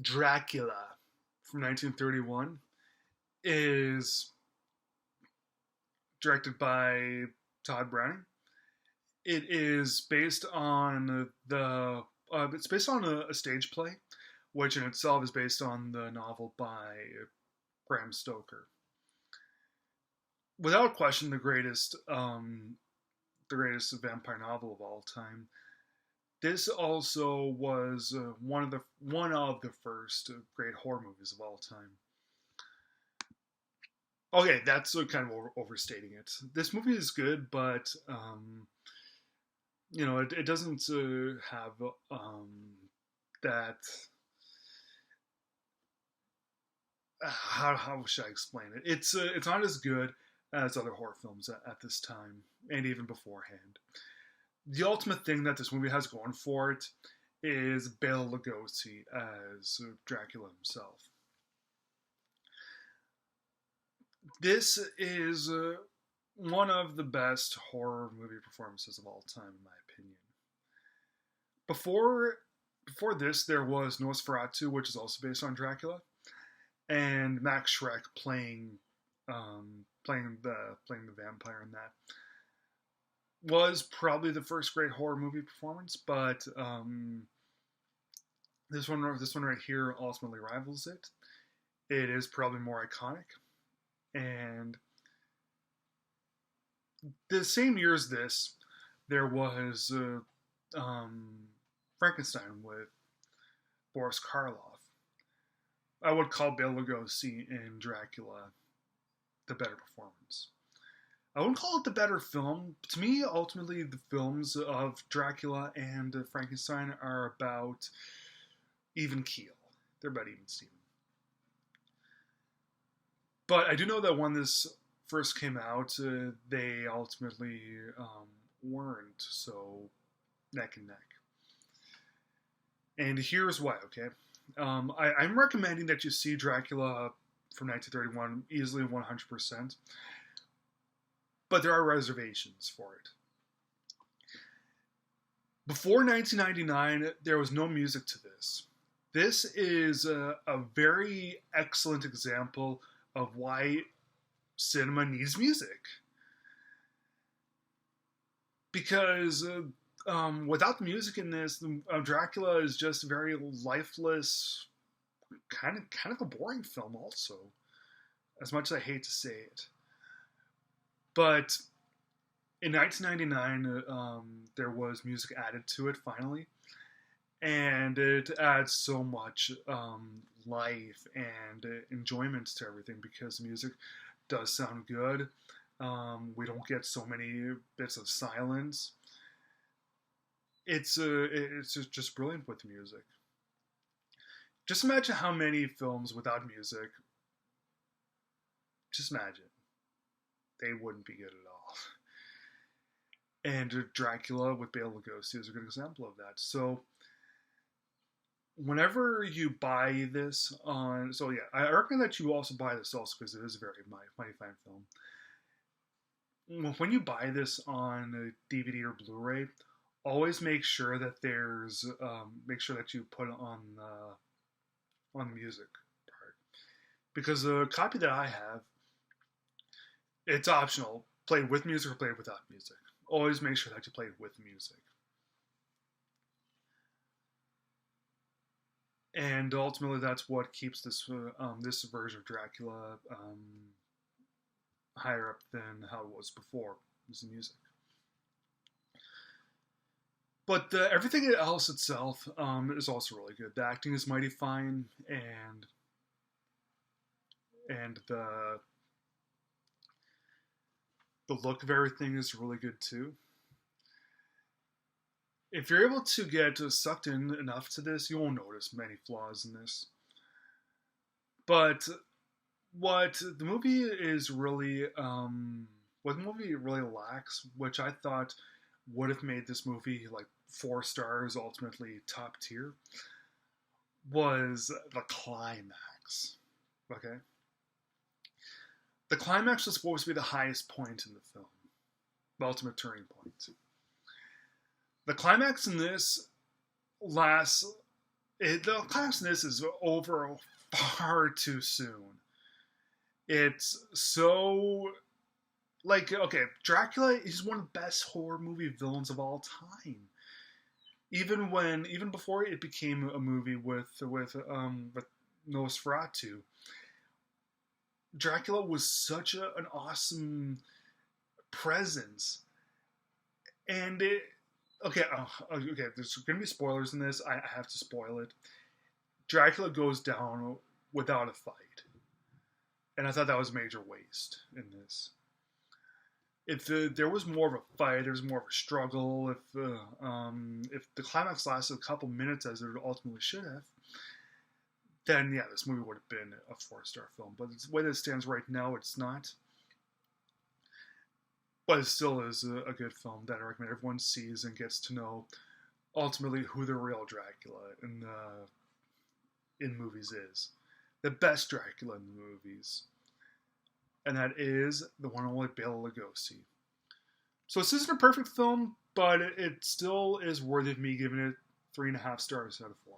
Dracula from 1931 is directed by Todd Browning. It is based on it's based on a stage play, which in itself is based on the novel by Bram Stoker. Without question, the greatest vampire novel of all time. This also was one of the first great horror movies of all time. Okay, that's kind of overstating it. This movie is good, but it doesn't have that. How should I explain it? It's not as good as other horror films at this time and even beforehand. The ultimate thing that this movie has going for it is Bela Lugosi as Dracula himself. This is one of the best horror movie performances of all time, in my opinion. Before this, there was Nosferatu, which is also based on Dracula, and Max Schreck playing the vampire in that was probably the first great horror movie performance, but this one right here ultimately rivals it. It is probably more iconic, and the same year as this, there was Frankenstein with Boris Karloff. I would call Bela Lugosi in Dracula the better performance. I wouldn't call it the better film. To me, ultimately, the films of Dracula and Frankenstein are about even keel. They're about even Steven. But I do know that when this first came out, they ultimately weren't so neck and neck. And here's why, okay? I'm recommending that you see Dracula from 1931 easily 100%. But there are reservations for it. Before 1999, there was no music to this. This is a very excellent example of why cinema needs music. Because without the music in this, Dracula is just a very lifeless, kind of a boring film also, as much as I hate to say it. But in 1999, there was music added to it finally, and it adds so much life and enjoyment to everything because the music does sound good. We don't get so many bits of silence. It's just brilliant with music. Just imagine how many films without music. Just imagine. They wouldn't be good at all. And Dracula with Bela Lugosi is a good example of that. So whenever you buy this I recommend that you also buy this also because it is a very mighty fine film. When you buy this on DVD or Blu-ray, always make sure that make sure that you put it on the music part, because the copy that I have, it's optional. Play with music or play without music. Always make sure that you play with music. And ultimately, that's what keeps this version of Dracula higher up than how it was before. Was the music. But everything else itself is also really good. The acting is mighty fine, and the look of everything is really good too. If you're able to get sucked in enough to this, you won't notice many flaws in this. But what the movie really lacks, which I thought would have made this movie like 4 stars, ultimately top tier, was the climax. Okay? The climax was supposed to be the highest point in the film, the ultimate turning point. The climax in this lasts The climax in this is over far too soon. It's so like okay, Dracula is one of the best horror movie villains of all time. Even before it became a movie with Nosferatu, Dracula was such an awesome presence, and it okay okay. There's gonna be spoilers in this. I have to spoil it. Dracula goes down without a fight, and I thought that was a major waste in this. If there was more of a fight, there was more of a struggle. If the climax lasted a couple minutes as it ultimately should have, then yeah, this movie would have been a 4-star film. But the way that it stands right now, it's not. But it still is a good film that I recommend everyone sees and gets to know ultimately who the real Dracula in movies is. The best Dracula in the movies. And that is the one and only Bela Lugosi. So this isn't a perfect film, but it still is worthy of me giving it 3.5 stars out of 4.